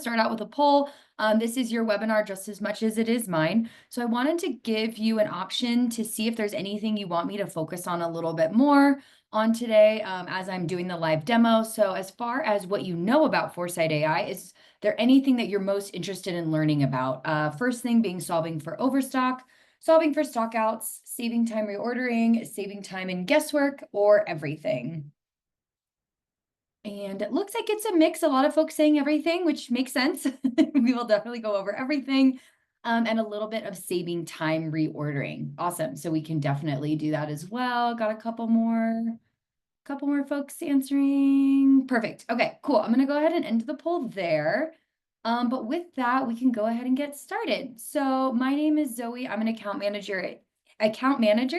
start out with a poll. This is your webinar just as much as it is mine. So I wanted to give you an option to see if there's anything you want me to focus on a little bit more on today as I'm doing the live demo. So as far as what you know about ForesightAI, is there anything that you're most interested in learning about? First thing being solving for overstock, solving for stockouts, saving time reordering, saving time in guesswork, or everything. And it looks like it's a mix. A lot of folks saying everything, which makes sense. We will definitely go over everything and a little bit of saving time reordering. Awesome. So we can definitely do that as well. Got a couple more folks answering. Perfect. Okay, cool. I'm going to go ahead and end the poll there. But with that, we can go ahead and get started. So my name is Zoe. I'm an account manager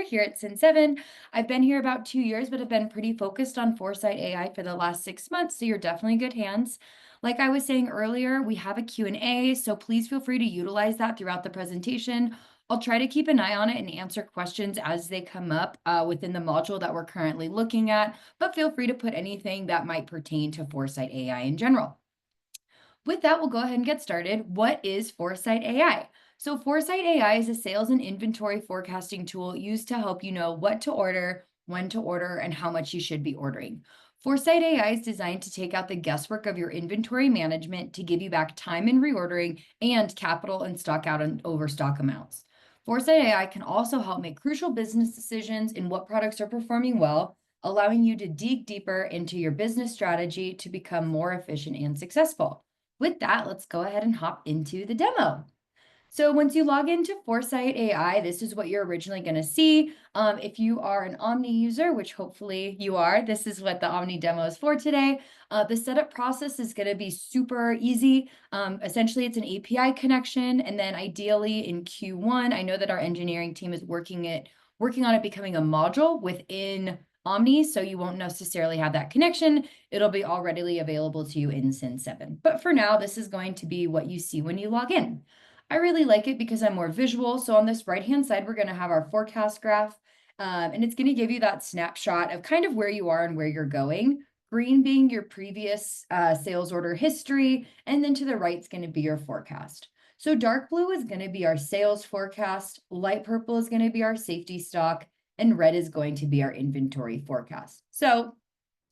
here at Sin7. I've been here about 2 years, but have been pretty focused on ForesightAI for the last 6 months. So you're definitely in good hands. Like I was saying earlier, we have a Q&A, so please feel free to utilize that throughout the presentation. I'll try to keep an eye on it and answer questions as they come up within the module that we're currently looking at, but feel free to put anything that might pertain to ForesightAI in general. With that, we'll go ahead and get started. What is ForesightAI? So ForesightAI is a sales and inventory forecasting tool used to help you know what to order, when to order, and how much you should be ordering. ForesightAI is designed to take out the guesswork of your inventory management to give you back time in reordering and capital and stock out and overstock amounts. ForesightAI can also help make crucial business decisions in what products are performing well, allowing you to dig deeper into your business strategy to become more efficient and successful. With that, let's go ahead and hop into the demo. So once you log into ForesightAI, this is what you're originally going to see. If you are an Omni user, which hopefully you are, this is what the Omni demo is for today. The setup process is going to be super easy. Essentially, it's an API connection, and then ideally in Q1, I know that our engineering team is working on it becoming a module within Omni, so you won't necessarily have that connection. It'll be all readily available to you in Sin 7. But for now, this is going to be what you see when you log in. I really like it because I'm more visual. So on this right-hand side, we're going to have our forecast graph, and it's going to give you that snapshot of kind of where you are and where you're going. Green being your previous sales order history, and then to the right is going to be your forecast. So dark blue is going to be our sales forecast, light purple is going to be our safety stock, and red is going to be our inventory forecast. So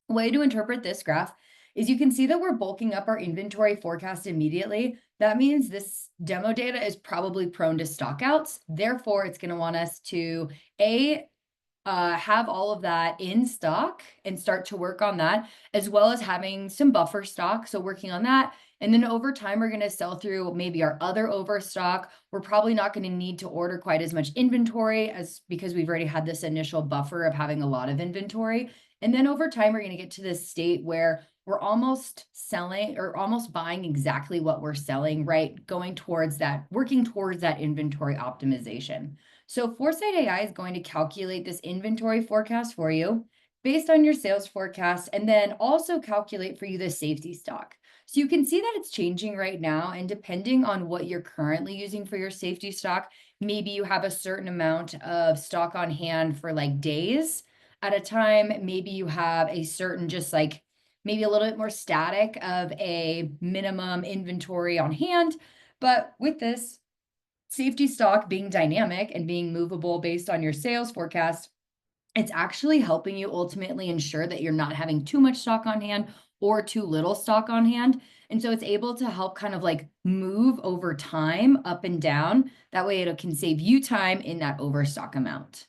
a way to interpret this graph is you can see that we're bulking up our inventory forecast immediately. That means this demo data is probably prone to stockouts. Therefore, it's going to want us to have all of that in stock and start to work on that, as well as having some buffer stock. So working on that. And then over time, we're going to sell through maybe our other overstock. We're probably not going to need to order quite as much inventory because we've already had this initial buffer of having a lot of inventory. And then over time, we're going to get to this state where we're almost selling or almost buying exactly what we're selling, right? Working towards that inventory optimization. So ForesightAI is going to calculate this inventory forecast for you based on your sales forecast, and then also calculate for you the safety stock. So you can see that it's changing right now, and depending on what you're currently using for your safety stock, maybe you have a certain amount of stock on hand for like days at a time. Maybe you have a certain just like maybe a little bit more static of a minimum inventory on hand. But with this safety stock being dynamic and being movable based on your sales forecast, it's actually helping you ultimately ensure that you're not having too much stock on hand or too little stock on hand. And so it's able to help kind of like move over time up and down. That way it can save you time in that overstock amount.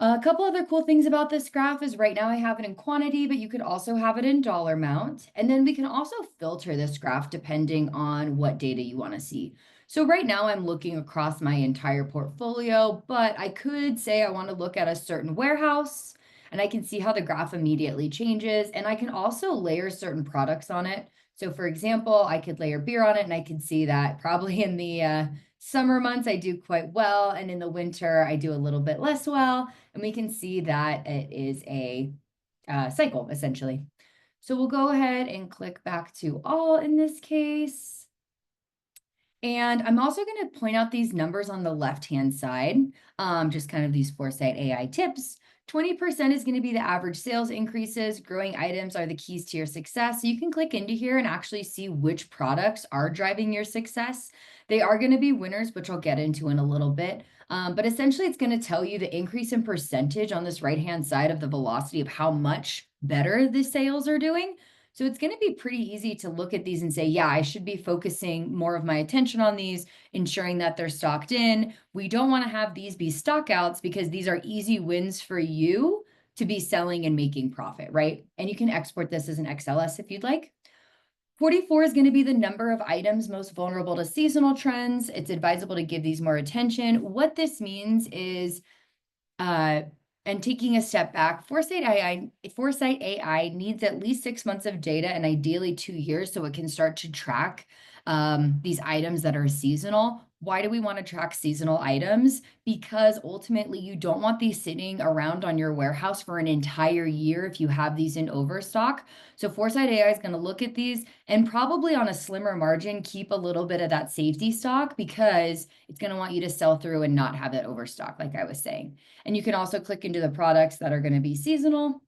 A couple other cool things about this graph is right now I have it in quantity, but you could also have it in dollar amount. And then we can also filter this graph depending on what data you want to see. So right now I'm looking across my entire portfolio, but I could say I want to look at a certain warehouse and I can see how the graph immediately changes. And I can also layer certain products on it. So for example, I could layer beer on it and I could see that probably in the summer months I do quite well, and in the winter I do a little bit less well. And we can see that it is a cycle, essentially. So we'll go ahead and click back to all in this case. And I'm also going to point out these numbers on the left-hand side, just kind of these ForesightAI tips. 20% is going to be the average sales increases. Growing items are the keys to your success. So you can click into here and actually see which products are driving your success. They are going to be winners, which I'll get into in a little bit. But essentially, it's going to tell you the increase in percentage on this right-hand side of the velocity of how much better the sales are doing. So it's going to be pretty easy to look at these and say, yeah, I should be focusing more of my attention on these, ensuring that they're stocked in. We don't want to have these be stockouts because these are easy wins for you to be selling and making profit, right? And you can export this as an XLS if you'd like. 44 is going to be the number of items most vulnerable to seasonal trends. It's advisable to give these more attention. What this means is, and taking a step back, Foresight AI needs at least 6 months of data and ideally 2 years so it can start to track these items that are seasonal. Why do we want to track seasonal items? Because ultimately you don't want these sitting around on your warehouse for an entire year if you have these in overstock. So Foresight AI is going to look at these and probably on a slimmer margin, keep a little bit of that safety stock because it's going to want you to sell through and not have it overstock, like I was saying. And you can also click into the products that are going to be seasonal.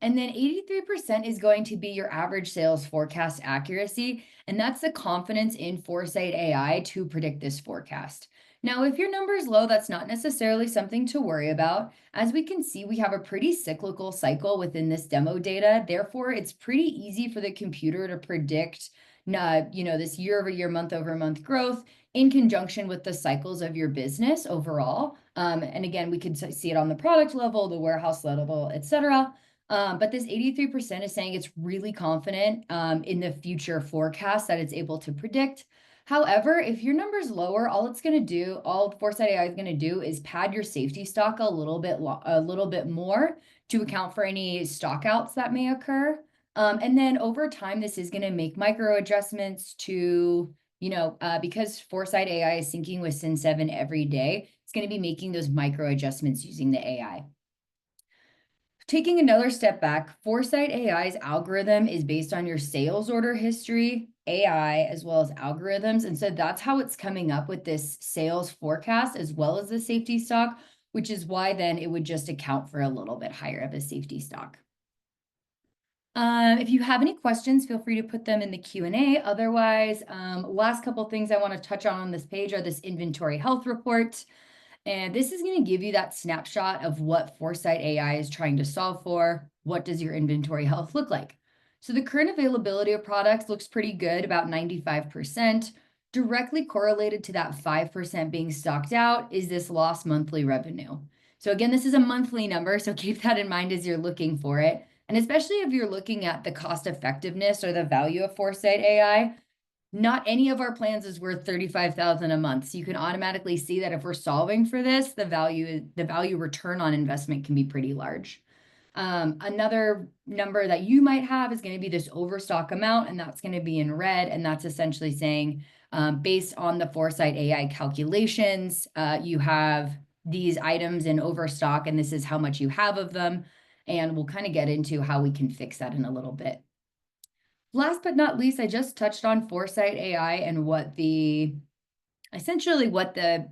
And then 83% is going to be your average sales forecast accuracy. And that's the confidence in Foresight AI to predict this forecast. Now, if your number is low, that's not necessarily something to worry about. As we can see, we have a pretty cyclical cycle within this demo data. Therefore, it's pretty easy for the computer to predict this year-over-year, month-over-month growth in conjunction with the cycles of your business overall. And again, we could see it on the product level, the warehouse level, et cetera. But this 83% is saying it's really confident in the future forecast that it's able to predict. However, if your number is lower, all Foresight AI is going to do is pad your safety stock a little bit more to account for any stockouts that may occur. And then over time, this is going to make micro adjustments to, because Foresight AI is syncing with Sin 7 every day, it's going to be making those micro adjustments using the AI. Taking another step back, Foresight AI's algorithm is based on your sales order history, AI, as well as algorithms. And so that's how it's coming up with this sales forecast as well as the safety stock, which is why then it would just account for a little bit higher of a safety stock. If you have any questions, feel free to put them in the Q&A. Otherwise, last couple things I want to touch on this page are this inventory health report. And this is going to give you that snapshot of what Foresight AI is trying to solve for. What does your inventory health look like? So the current availability of products looks pretty good, about 95%. Directly correlated to that 5% being stocked out is this lost monthly revenue. So again, this is a monthly number, so keep that in mind as you're looking for it. And especially if you're looking at the cost effectiveness or the value of Foresight AI, not any of our plans is worth $35,000 a month. So you can automatically see that if we're solving for this, the value return on investment can be pretty large. Another number that you might have is going to be this overstock amount, and that's going to be in red. And that's essentially saying, based on the Foresight AI calculations, you have these items in overstock, and this is how much you have of them. And we'll kind of get into how we can fix that in a little bit. Last but not least, I just touched on Foresight AI and essentially what the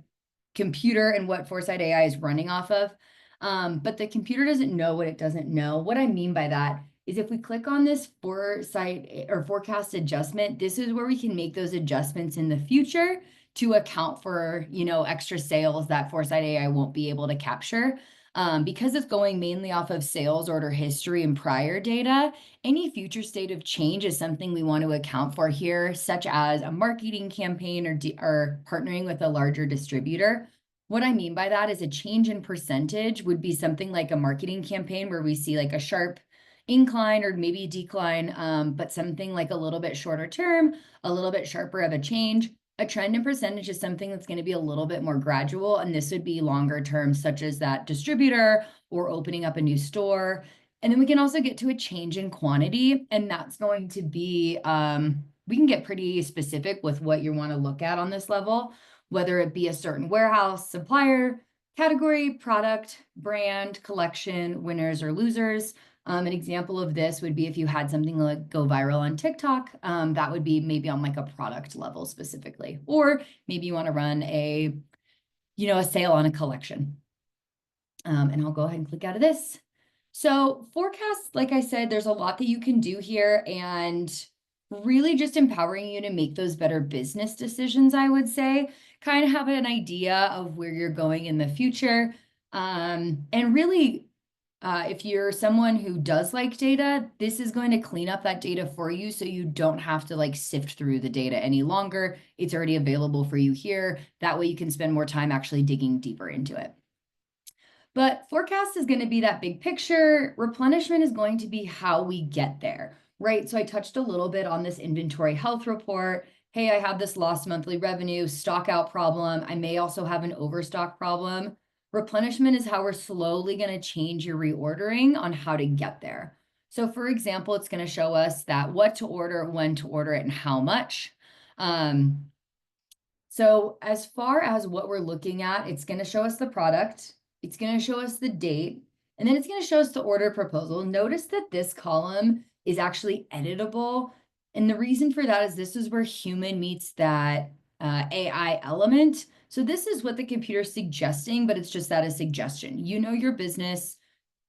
computer and what Foresight AI is running off of. But the computer doesn't know what it doesn't know. What I mean by that is if we click on this Foresight or forecast adjustment, this is where we can make those adjustments in the future to account for, extra sales that Foresight AI won't be able to capture. Because it's going mainly off of sales order history and prior data, any future state of change is something we want to account for here, such as a marketing campaign or partnering with a larger distributor. What I mean by that is a change in percentage would be something like a marketing campaign where we see like a sharp incline or maybe decline, but something like a little bit shorter term, a little bit sharper of a change. A trend in percentage is something that's going to be a little bit more gradual, and this would be longer term, such as that distributor or opening up a new store. And then we can also get to a change in quantity, and that's going to be, we can get pretty specific with what you want to look at on this level, whether it be a certain warehouse, supplier, category, product, brand, collection, winners or losers. An example of this would be if you had something like go viral on TikTok, that would be maybe on like a product level specifically, or maybe you want to run a sale on a collection. And I'll go ahead and click out of this. So forecasts, like I said, there's a lot that you can do here, and really just empowering you to make those better business decisions, I would say. Kind of have an idea of where you're going in the future. And really, if you're someone who does like data, this is going to clean up that data for you so you don't have to like sift through the data any longer. It's already available for you here. That way you can spend more time actually digging deeper into it. But forecast is going to be that big picture. Replenishment is going to be how we get there, right? So I touched a little bit on this inventory health report. Hey, I have this lost monthly revenue, stock out problem. I may also have an overstock problem. Replenishment is how we're slowly going to change your reordering on how to get there. So for example, it's going to show us that what to order, when to order it, and how much. So as far as what we're looking at, it's going to show us the product, it's going to show us the date, and then it's going to show us the order proposal. Notice that this column is actually editable. And the reason for that is this is where human meets that AI element. So this is what the computer's suggesting, but it's just that a suggestion. You know your business,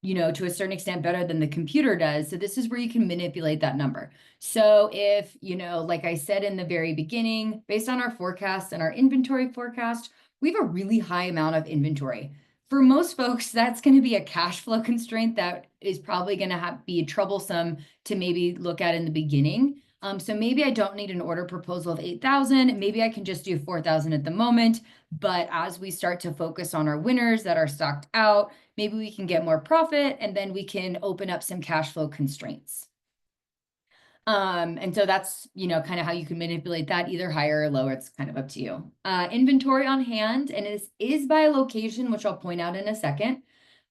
to a certain extent better than the computer does. So this is where you can manipulate that number. So if, like I said in the very beginning, based on our forecast and our inventory forecast, we have a really high amount of inventory. For most folks, that's going to be a cash flow constraint that is probably going to be troublesome to maybe look at in the beginning. So maybe I don't need an order proposal of 8,000. Maybe I can just do 4,000 at the moment. But as we start to focus on our winners that are stocked out, maybe we can get more profit, and then we can open up some cash flow constraints. And so that's, kind of how you can manipulate that, either higher or lower. It's kind of up to you. Inventory on hand, and it is by location, which I'll point out in a second.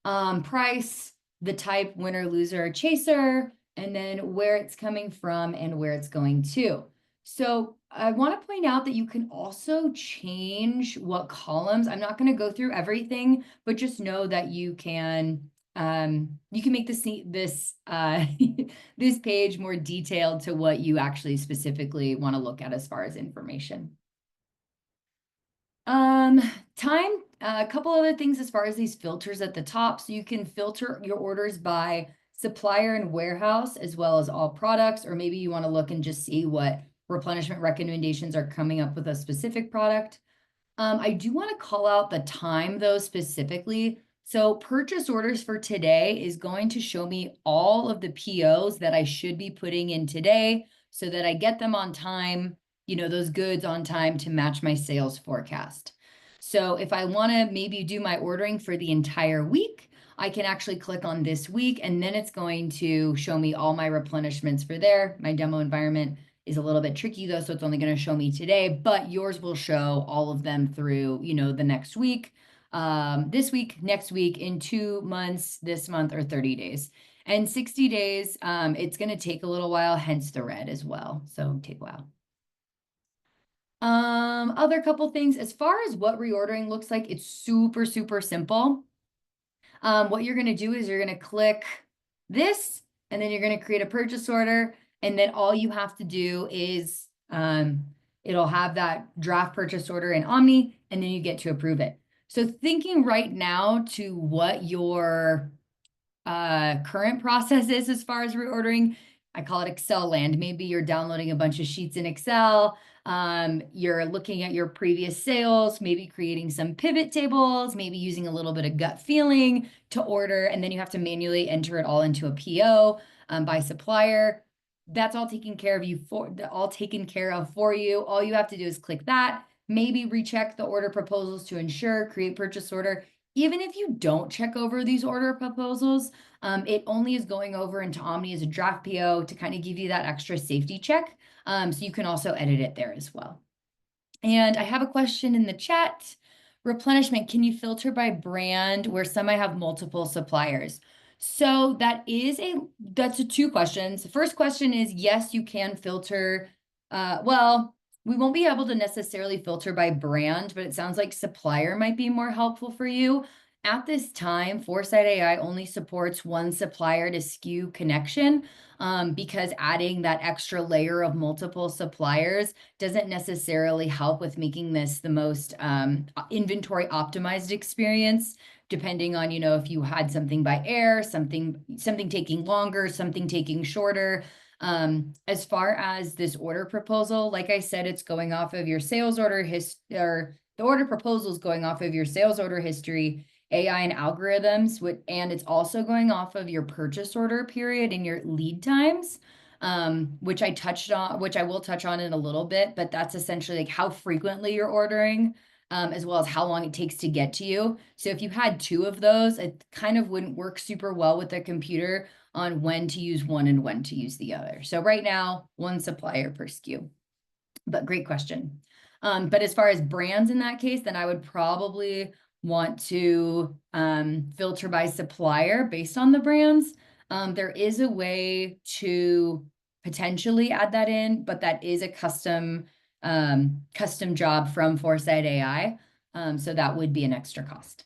Price, the type, winner, loser, chaser, and then where it's coming from and where it's going to. So I want to point out that you can also change what columns. I'm not going to go through everything, but just know that you can make this this page more detailed to what you actually specifically want to look at as far as information. Time, a couple other things as far as these filters at the top. So you can filter your orders by supplier and warehouse, as well as all products, or maybe you want to look and just see what replenishment recommendations are coming up with a specific product. I do want to call out the time though, specifically. So purchase orders for today is going to show me all of the POs that I should be putting in today so that I get them on time, those goods on time to match my sales forecast. So if I want to maybe do my ordering for the entire week, I can actually click on this week, and then it's going to show me all my replenishments for there. My demo environment is a little bit tricky though, so it's only going to show me today, but yours will show all of them through, the next week, this week, next week, in 2 months, this month, or 30 days. And 60 days, it's going to take a little while, hence the red as well. So take a while. Other couple things, as far as what reordering looks like, it's super, super simple. What you're going to do is you're going to click this, and then you're going to create a purchase order. And then all you have to do is it'll have that draft purchase order in Omni, and then you get to approve it. So thinking right now to what your current process is as far as reordering, I call it Excel land. Maybe you're downloading a bunch of sheets in Excel. You're looking at your previous sales, maybe creating some pivot tables, maybe using a little bit of gut feeling to order, and then you have to manually enter it all into a PO by supplier. That's all taken care of for you. All you have to do is click that, maybe recheck the order proposals to ensure, create purchase order. Even if you don't check over these order proposals, it only is going over into Omni as a draft PO to kind of give you that extra safety check. So you can also edit it there as well. And I have a question in the chat. Replenishment, can you filter by brand where some might have multiple suppliers? So that's 2 questions. The first question is, yes, you can filter. Well, we won't be able to necessarily filter by brand, but it sounds like supplier might be more helpful for you. At this time, ForesightAI only supports one supplier to SKU connection, because adding that extra layer of multiple suppliers doesn't necessarily help with making this the most inventory optimized experience. Depending on, if you had something by air, something taking longer, something taking shorter. As far as this order proposal, like I said, it's going off of your sales order or the order proposal is going off of your sales order history, AI and algorithms, and it's also going off of your purchase order period and your lead times, which I will touch on in a little bit, but that's essentially like how frequently you're ordering, as well as how long it takes to get to you. So if you had two of those, it kind of wouldn't work super well with the computer on when to use one and when to use the other. So right now, one supplier per SKU. But great question. But as far as brands in that case, then I would probably want to filter by supplier based on the brands. There is a way to potentially add that in, but that is a custom job from ForesightAI. So that would be an extra cost.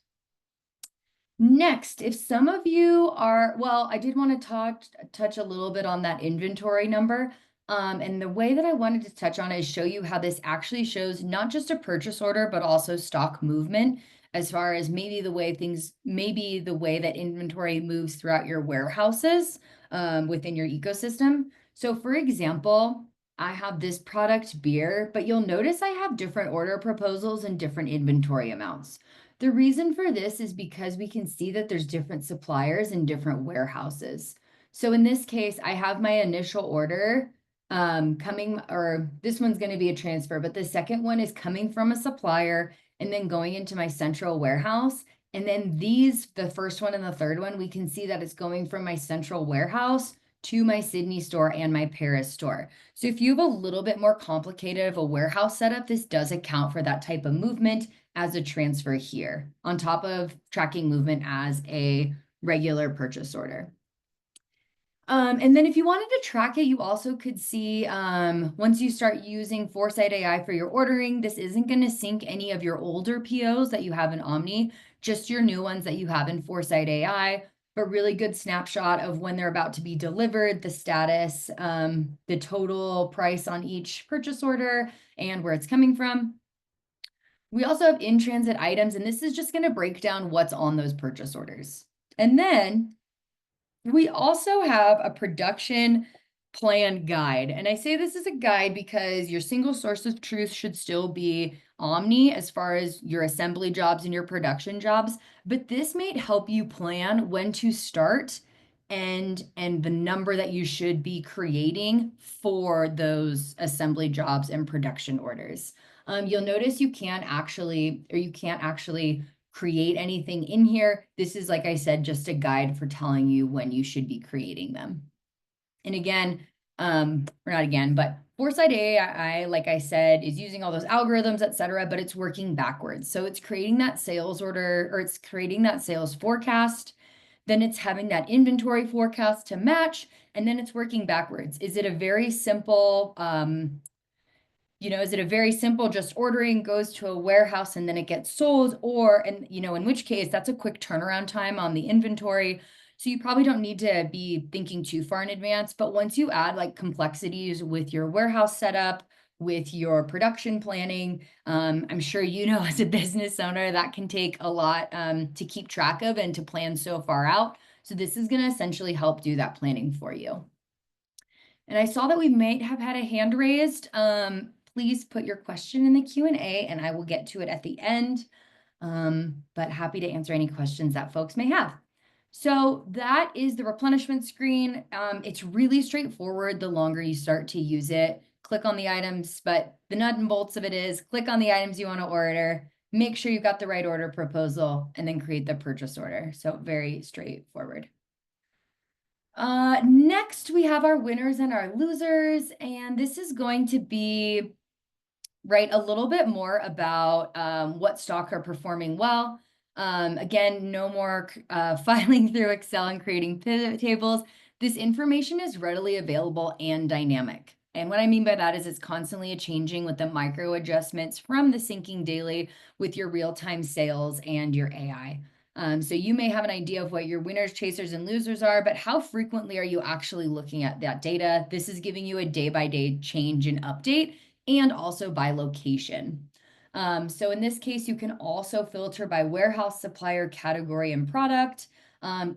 Next, if some of you are, well, I did want to touch a little bit on that inventory number. And the way that I wanted to touch on is show you how this actually shows not just a purchase order, but also stock movement, as far as maybe the way that inventory moves throughout your warehouses within your ecosystem. So for example, I have this product beer, but you'll notice I have different order proposals and different inventory amounts. The reason for this is because we can see that there's different suppliers in different warehouses. So in this case, I have my initial order coming, or this one's going to be a transfer, but the second one is coming from a supplier and then going into my central warehouse. And then the first one and the third one, we can see that it's going from my central warehouse to my Sydney store and my Paris store. So if you have a little bit more complicated of a warehouse setup, this does account for that type of movement as a transfer here, on top of tracking movement as a regular purchase order. And then if you wanted to track it, you also could see once you start using ForesightAI for your ordering, this isn't going to sync any of your older POs that you have in Omni, just your new ones that you have in ForesightAI, but really good snapshot of when they're about to be delivered, the status, the total price on each purchase order, and where it's coming from. We also have in-transit items, and this is just going to break down what's on those purchase orders. And then we also have a production plan guide. And I say this is a guide because your single source of truth should still be Omni as far as your assembly jobs and your production jobs. But this may help you plan when to start and the number that you should be creating for those assembly jobs and production orders. You'll notice you can't actually create anything in here. This is, like I said, just a guide for telling you when you should be creating them. And again, or not again, but ForesightAI, like I said, is using all those algorithms, et cetera, but it's working backwards. So it's creating that sales order, or it's creating that sales forecast. Then it's having that inventory forecast to match, and then it's working backwards. Is it a very simple, just ordering goes to a warehouse and then it gets sold, in which case that's a quick turnaround time on the inventory. So you probably don't need to be thinking too far in advance, but once you add like complexities with your warehouse setup, with your production planning, I'm sure as a business owner, that can take a lot to keep track of and to plan so far out. So this is going to essentially help do that planning for you. And I saw that we might have had a hand raised. Please put your question in the Q&A and I will get to it at the end. But happy to answer any questions that folks may have. So that is the replenishment screen. It's really straightforward the longer you start to use it. Click on the items, but the nut and bolts of it is click on the items you want to order, make sure you've got the right order proposal, and then create the purchase order. So very straightforward. Next, we have our winners and our losers, and this is going to be a little bit more about what stock are performing well. Again, no more filing through Excel and creating pivot tables. This information is readily available and dynamic. And what I mean by that is it's constantly changing with the micro adjustments from the syncing daily with your real-time sales and your AI. So you may have an idea of what your winners, chasers, and losers are, but how frequently are you actually looking at that data? This is giving you a day-by-day change and update, and also by location. So in this case, you can also filter by warehouse, supplier, category, and product.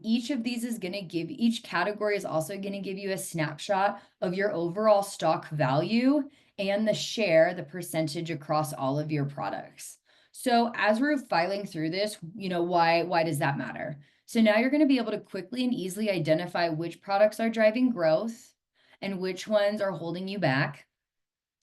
Each of these is going to give, each category is also going to give you a snapshot of your overall stock value and the share, the percentage across all of your products. So as we're filing through this, why does that matter? So now you're going to be able to quickly and easily identify which products are driving growth and which ones are holding you back.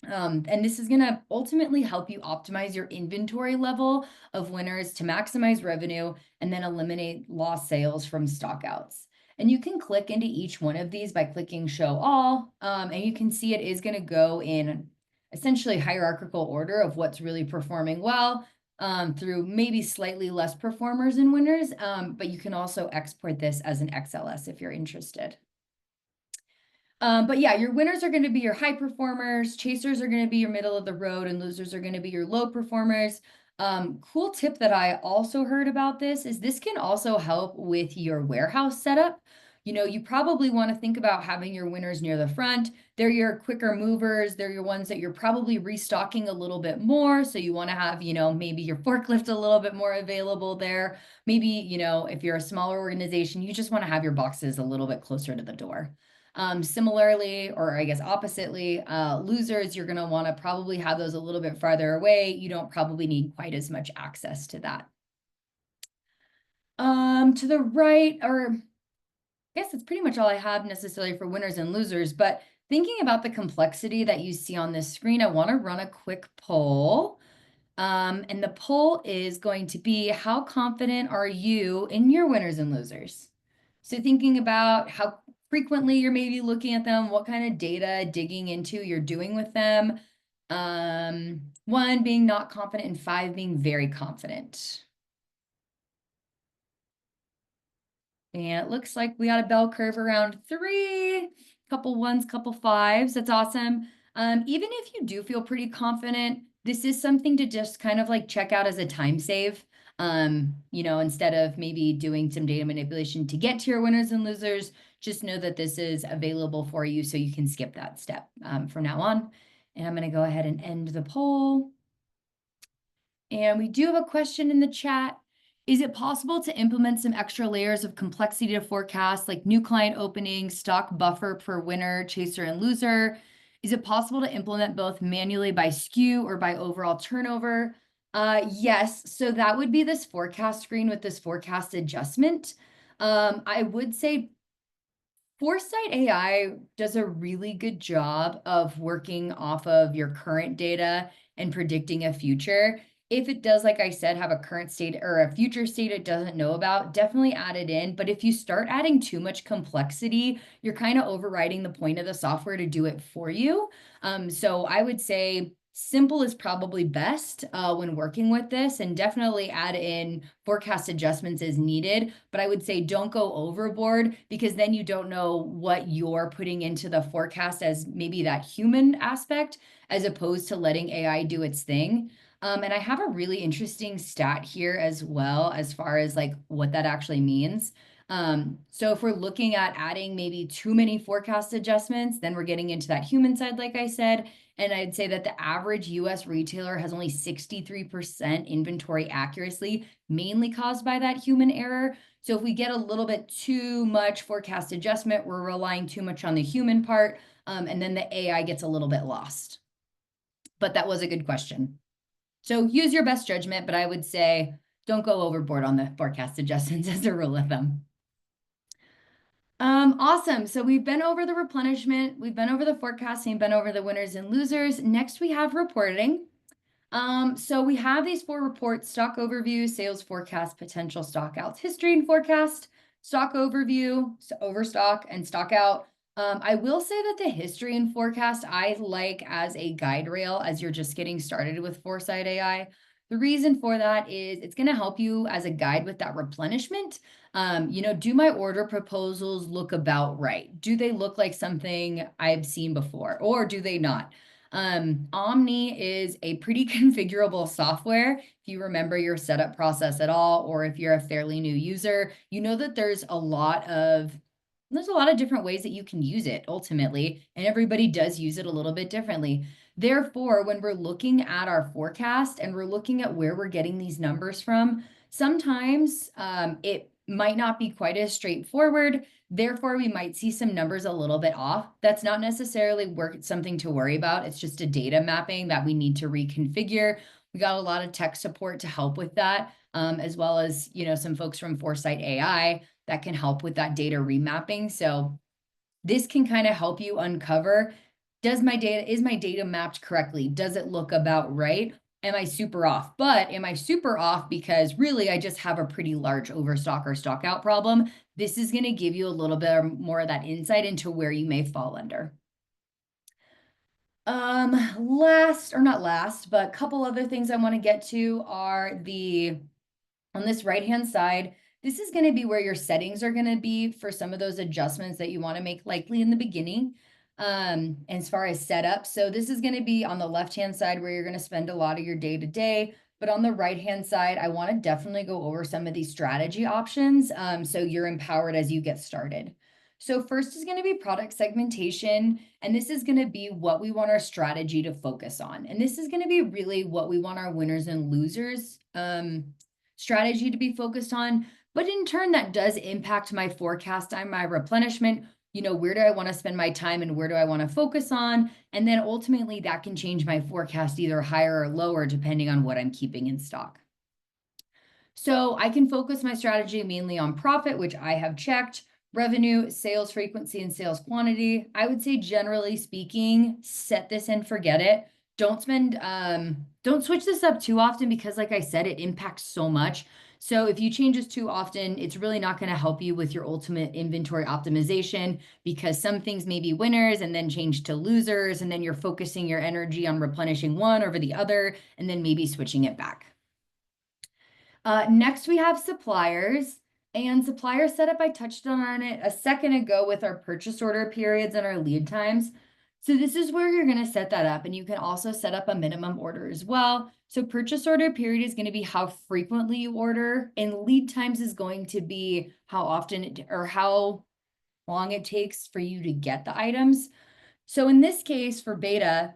And this is going to ultimately help you optimize your inventory level of winners to maximize revenue and then eliminate lost sales from stockouts. And you can click into each one of these by clicking show all, and you can see it is going to go in essentially hierarchical order of what's really performing well, through maybe slightly less performers and winners, but you can also export this as an XLS if you're interested. But yeah, your winners are going to be your high performers, chasers are going to be your middle of the road, and losers are going to be your low performers. Cool tip that I also heard about this is this can also help with your warehouse setup. You probably want to think about having your winners near the front. They're your quicker movers. They're your ones that you're probably restocking a little bit more. So you want to have, maybe your forklift a little bit more available there. Maybe, if you're a smaller organization, you just want to have your boxes a little bit closer to the door. Similarly, or I guess oppositely, losers, you're going to want to probably have those a little bit farther away. You don't probably need quite as much access to that. To the right, or I guess that's pretty much all I have necessarily for winners and losers, but thinking about the complexity that you see on this screen, I want to run a quick poll. And the poll is going to be, how confident are you in your winners and losers? So thinking about how frequently you're maybe looking at them, what kind of data digging into you're doing with them. 1 being not confident and 5 being very confident. And it looks like we got a bell curve around 3, couple 1s, couple 5s. That's awesome. Even if you do feel pretty confident, this is something to just kind of like check out as a time save. Instead of maybe doing some data manipulation to get to your winners and losers, just know that this is available for you so you can skip that step from now on. And I'm going to go ahead and end the poll. And we do have a question in the chat. Is it possible to implement some extra layers of complexity to forecast, like new client opening, stock buffer per winner, chaser, and loser? Is it possible to implement both manually by SKU or by overall turnover? Yes, so that would be this forecast screen with this forecast adjustment. I would say ForesightAI does a really good job of working off of your current data and predicting a future. If it does, like I said, have a current state or a future state it doesn't know about, definitely add it in. But if you start adding too much complexity, you're kind of overriding the point of the software to do it for you. So I would say simple is probably best when working with this, and definitely add in forecast adjustments as needed. But I would say don't go overboard, because then you don't know what you're putting into the forecast as maybe that human aspect, as opposed to letting AI do its thing. And I have a really interesting stat here as well, as far as like what that actually means. So if we're looking at adding maybe too many forecast adjustments, then we're getting into that human side, like I said. And I'd say that the average US retailer has only 63% inventory accuracy, mainly caused by that human error. So if we get a little bit too much forecast adjustment, we're relying too much on the human part, and then the AI gets a little bit lost. But that was a good question. So use your best judgment, but I would say don't go overboard on the forecast adjustments as a rule of thumb. Awesome. So we've been over the replenishment, we've been over the forecasting, been over the winners and losers. Next, we have reporting. So we have these 4 reports: stock overview, sales forecast, potential stock outs, history and forecast, stock overview, so overstock, and stock out. I will say that the history and forecast I like as a guide rail as you're just getting started with ForesightAI. The reason for that is it's going to help you as a guide with that replenishment. Do my order proposals look about right? Do they look like something I've seen before, or do they not? Omni is a pretty configurable software. If you remember your setup process at all, or if you're a fairly new user, you know that there's a lot of different ways that you can use it ultimately, and everybody does use it a little bit differently. Therefore, when we're looking at our forecast and we're looking at where we're getting these numbers from, sometimes it might not be quite as straightforward. Therefore, we might see some numbers a little bit off. That's not necessarily something to worry about. It's just a data mapping that we need to reconfigure. We got a lot of tech support to help with that, as well as some folks from ForesightAI that can help with that data remapping. So this can kind of help you uncover, is my data mapped correctly? Does it look about right? Am I super off? But am I super off because really I just have a pretty large overstock or stock out problem? This is going to give you a little bit more of that insight into where you may fall under. Last, or not last, but a couple other things I want to get to are on this right-hand side, this is going to be where your settings are going to be for some of those adjustments that you want to make likely in the beginning, as far as setup. So this is going to be on the left-hand side where you're going to spend a lot of your day-to-day. But on the right-hand side, I want to definitely go over some of these strategy options, so you're empowered as you get started. So first is going to be product segmentation, and this is going to be what we want our strategy to focus on. And this is going to be really what we want our winners and losers strategy to be focused on. But in turn, that does impact my forecast and my replenishment. Where do I want to spend my time and where do I want to focus on? And then ultimately that can change my forecast either higher or lower depending on what I'm keeping in stock. So I can focus my strategy mainly on profit, which I have checked, revenue, sales frequency, and sales quantity. I would say generally speaking, set this and forget it. Don't switch this up too often because like I said, it impacts so much. So if you change this too often, it's really not going to help you with your ultimate inventory optimization because some things may be winners and then change to losers. And then you're focusing your energy on replenishing one over the other, and then maybe switching it back. Next, we have suppliers. And supplier setup, I touched on it a second ago with our purchase order periods and our lead times. So this is where you're going to set that up. And you can also set up a minimum order as well. So purchase order period is going to be how frequently you order, and lead times is going to be how often or how long it takes for you to get the items. So in this case for beta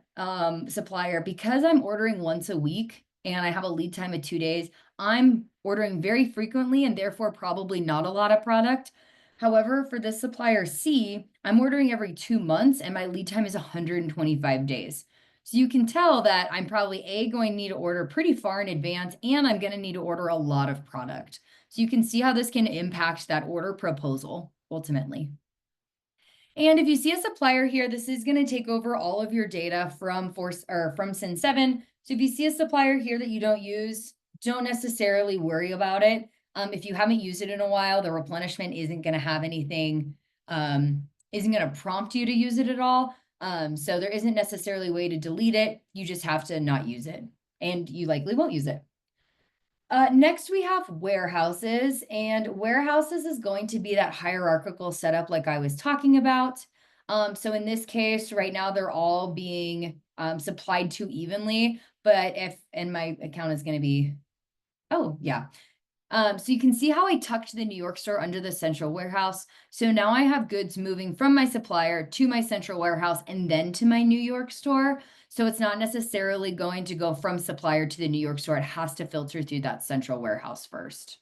supplier, because I'm ordering once a week and I have a lead time of 2 days, I'm ordering very frequently and therefore probably not a lot of product. However, for this supplier C, I'm ordering every 2 months and my lead time is 125 days. So you can tell that I'm probably going to need to order pretty far in advance, and I'm going to need to order a lot of product. So you can see how this can impact that order proposal ultimately. And if you see a supplier here, this is going to take over all of your data from Sin 7. So if you see a supplier here that you don't use, don't necessarily worry about it. If you haven't used it in a while, the replenishment isn't going to have anything, isn't going to prompt you to use it at all. So there isn't necessarily a way to delete it. You just have to not use it, and you likely won't use it. Next, we have warehouses, and warehouses is going to be that hierarchical setup like I was talking about. So in this case, right now, they're all being supplied to evenly, but and my account is going to be, oh, yeah. So you can see how I tucked the New York store under the central warehouse. So now I have goods moving from my supplier to my central warehouse and then to my New York store. So it's not necessarily going to go from supplier to the New York store. It has to filter through that central warehouse first.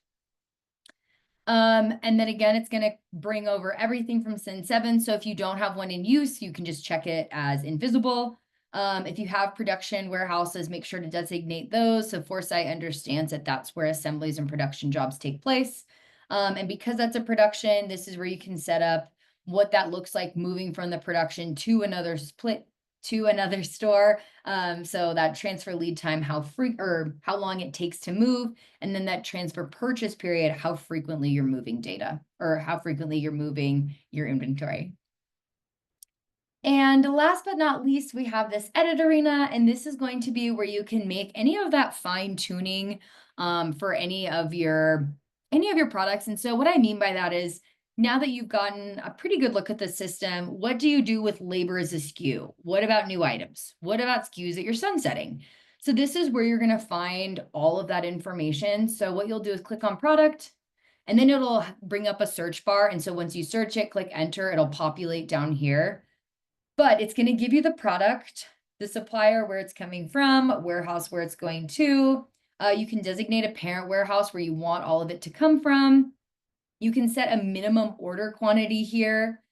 And then again, it's going to bring over everything from Sin 7. So if you don't have one in use, you can just check it as invisible. If you have production warehouses, make sure to designate those so Foresight understands that that's where assemblies and production jobs take place. And because that's a production, this is where you can set up what that looks like moving from the production to another store. So that transfer lead time, how long it takes to move, and then that transfer purchase period, how frequently you're moving data or how frequently you're moving your inventory. And last but not least, we have this edit arena, and this is going to be where you can make any of that fine tuning for any of your products. And so what I mean by that is now that you've gotten a pretty good look at the system, what do you do with labor as a SKU? What about new items? What about SKUs that you're sunsetting? So this is where you're going to find all of that information. So what you'll do is click on product, and then it'll bring up a search bar. And so once you search it, click enter, it'll populate down here. But it's going to give you the product, the supplier, where it's coming from, warehouse where it's going to. You can designate a parent warehouse where you want all of it to come from. You can set a minimum order quantity here.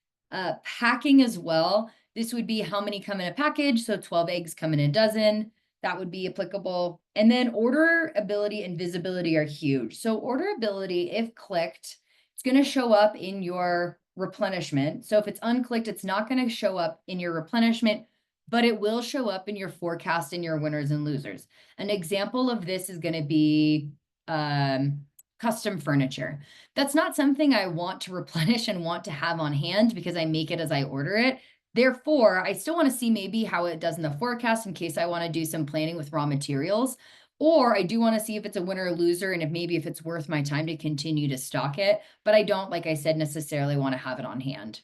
Packing as well. This would be how many come in a package. So 12 eggs come in a dozen. That would be applicable. And then orderability and visibility are huge. So orderability, if clicked, it's going to show up in your replenishment. So if it's unclicked, it's not going to show up in your replenishment, but it will show up in your forecast and your winners and losers. An example of this is going to be custom furniture. That's not something I want to replenish and want to have on hand because I make it as I order it. Therefore, I still want to see maybe how it does in the forecast in case I want to do some planning with raw materials. Or I do want to see if it's a winner or loser and if it's worth my time to continue to stock it. But I don't, like I said, necessarily want to have it on hand.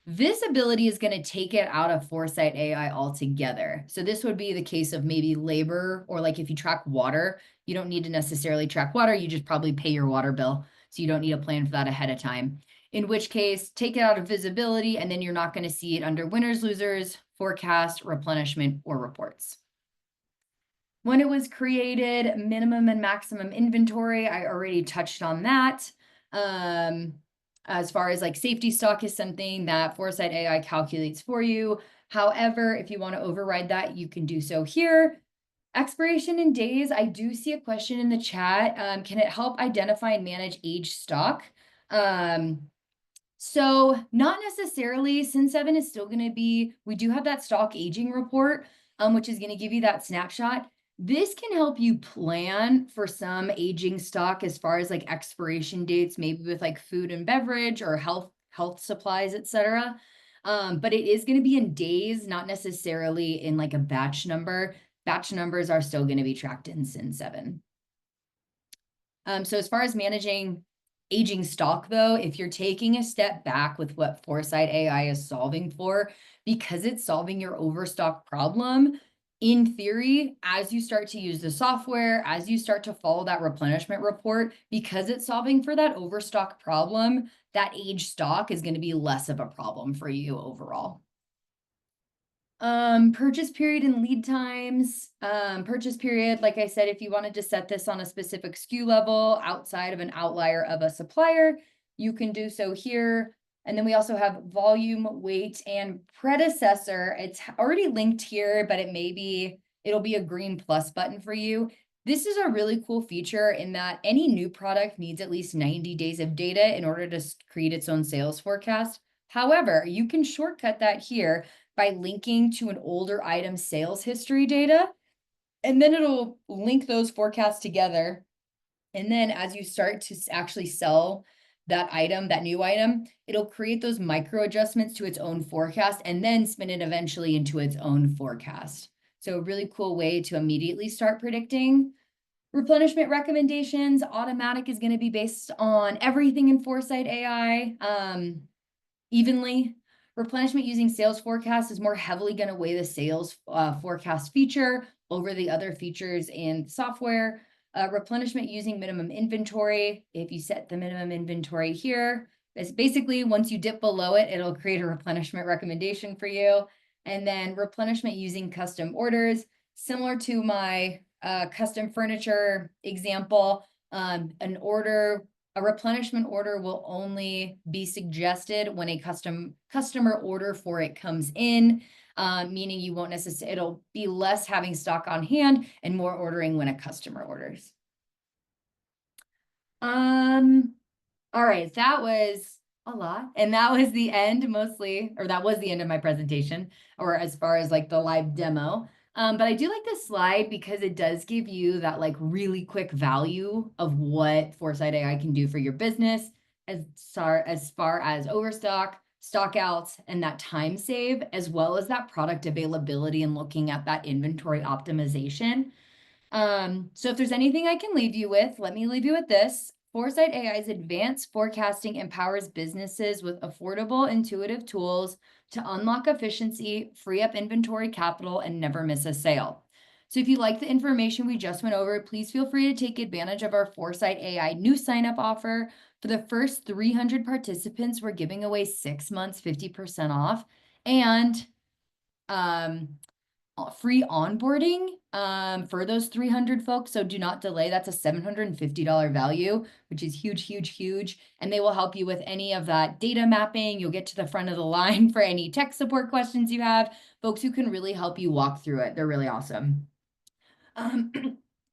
Visibility is going to take it out of ForesightAI altogether. So this would be the case of maybe labor, or like if you track water, you don't need to necessarily track water. You just probably pay your water bill. So you don't need a plan for that ahead of time. In which case, take it out of visibility, and then you're not going to see it under winners, losers, forecast, replenishment, or reports. When it was created, minimum and maximum inventory, I already touched on that. As far as like safety stock is something that ForesightAI calculates for you. However, if you want to override that, you can do so here. Expiration in days, I do see a question in the chat. Can it help identify and manage age stock? So not necessarily. Sin 7 is still going to be, we do have that stock aging report, which is going to give you that snapshot. This can help you plan for some aging stock as far as like expiration dates, maybe with like food and beverage or health supplies, etc. But it is going to be in days, not necessarily in like a batch number. Batch numbers are still going to be tracked in Sin 7. So as far as managing aging stock, though, if you're taking a step back with what ForesightAI is solving for, because it's solving your overstock problem, in theory, as you start to use the software, as you start to follow that replenishment report, because it's solving for that overstock problem, that age stock is going to be less of a problem for you overall. Purchase period and lead times. Purchase period, like I said, if you wanted to set this on a specific SKU level outside of an outlier of a supplier, you can do so here. And then we also have volume, weight, and predecessor. It's already linked here, but it'll be a green plus button for you. This is a really cool feature in that any new product needs at least 90 days of data in order to create its own sales forecast. However, you can shortcut that here by linking to an older item sales history data, and then it'll link those forecasts together. And then as you start to actually sell that item, that new item, it'll create those micro adjustments to its own forecast and then spin it eventually into its own forecast. So a really cool way to immediately start predicting. Replenishment recommendations, automatic is going to be based on everything in ForesightAI evenly. Replenishment using sales forecast is more heavily going to weigh the sales forecast feature over the other features in software. Replenishment using minimum inventory. If you set the minimum inventory here, it's basically once you dip below it, it'll create a replenishment recommendation for you. And then replenishment using custom orders, similar to my custom furniture example. A replenishment order will only be suggested when a customer order for it comes in, meaning you won't necessarily, it'll be less having stock on hand and more ordering when a customer orders. All right, that was a lot. And that was the end mostly, or that was the end of my presentation, or as far as like the live demo. But I do like this slide because it does give you that like really quick value of what ForesightAI can do for your business as far as overstock, stock outs, and that time save, as well as that product availability and looking at that inventory optimization. So if there's anything I can leave you with, let me leave you with this. Foresight AI's advanced forecasting empowers businesses with affordable, intuitive tools to unlock efficiency, free up inventory capital, and never miss a sale. So if you like the information we just went over, please feel free to take advantage of our Foresight AI new sign-up offer. For the first 300 participants, we're giving away 6 months, 50% off, and free onboarding for those 300 folks. So do not delay. That's a $750 value, which is huge, huge, huge. And they will help you with any of that data mapping. You'll get to the front of the line for any tech support questions you have, folks who can really help you walk through it. They're really awesome.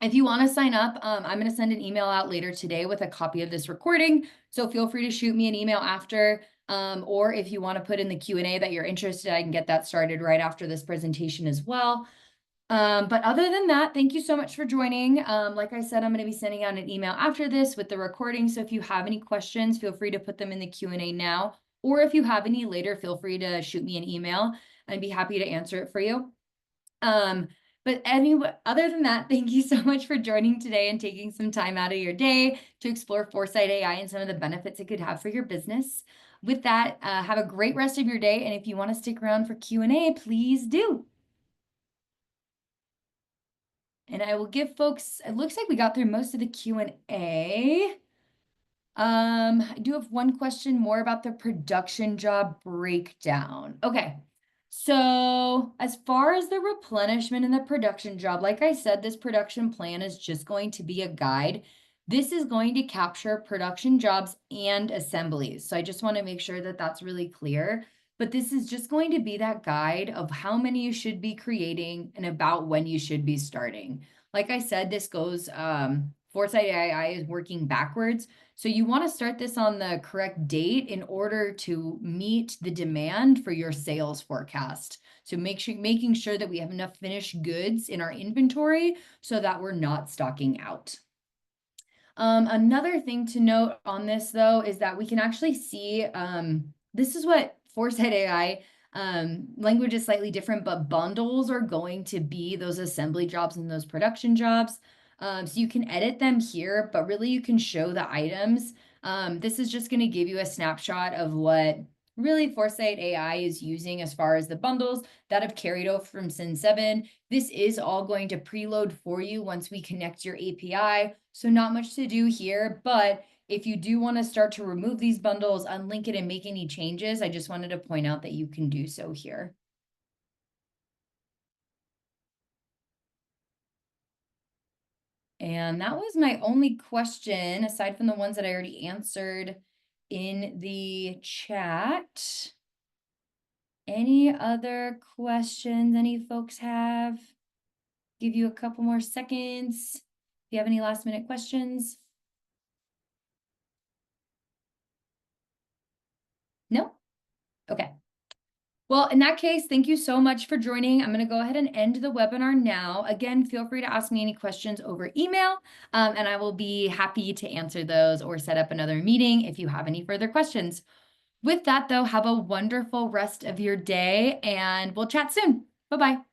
If you want to sign up, I'm going to send an email out later today with a copy of this recording. So feel free to shoot me an email after. Or if you want to put in the Q&A that you're interested, I can get that started right after this presentation as well. But other than that, thank you so much for joining. Like I said, I'm going to be sending out an email after this with the recording. So if you have any questions, feel free to put them in the Q&A now. Or if you have any later, feel free to shoot me an email. I'd be happy to answer it for you. But anyway, other than that, thank you so much for joining today and taking some time out of your day to explore Foresight AI and some of the benefits it could have for your business. With that, have a great rest of your day. And if you want to stick around for Q&A, please do. And I will give folks, it looks like we got through most of the Q&A. I do have one question more about the production job breakdown. Okay. So as far as the replenishment and the production job, like I said, this production plan is just going to be a guide. This is going to capture production jobs and assemblies. So I just want to make sure that that's really clear. But this is just going to be that guide of how many you should be creating and about when you should be starting. Like I said, this goes, Foresight AI is working backwards. So you want to start this on the correct date in order to meet the demand for your sales forecast. So making sure that we have enough finished goods in our inventory so that we're not stocking out. Another thing to note on this, though, is that we can actually see, this is what Foresight AI, language is slightly different, but bundles are going to be those assembly jobs and those production jobs. So you can edit them here, but really you can show the items. This is just going to give you a snapshot of what really Foresight AI is using as far as the bundles that have carried over from Sin 7. This is all going to preload for you once we connect your API. So not much to do here, but if you do want to start to remove these bundles, unlink it and make any changes, I just wanted to point out that you can do so here. And that was my only question, aside from the ones that I already answered in the chat. Any other questions any folks have? Give you a couple more seconds. If you have any last minute questions. No? Okay. Well, in that case, thank you so much for joining. I'm going to go ahead and end the webinar now. Again, feel free to ask me any questions over email, and I will be happy to answer those or set up another meeting if you have any further questions. With that, though, have a wonderful rest of your day, and we'll chat soon. Bye-bye.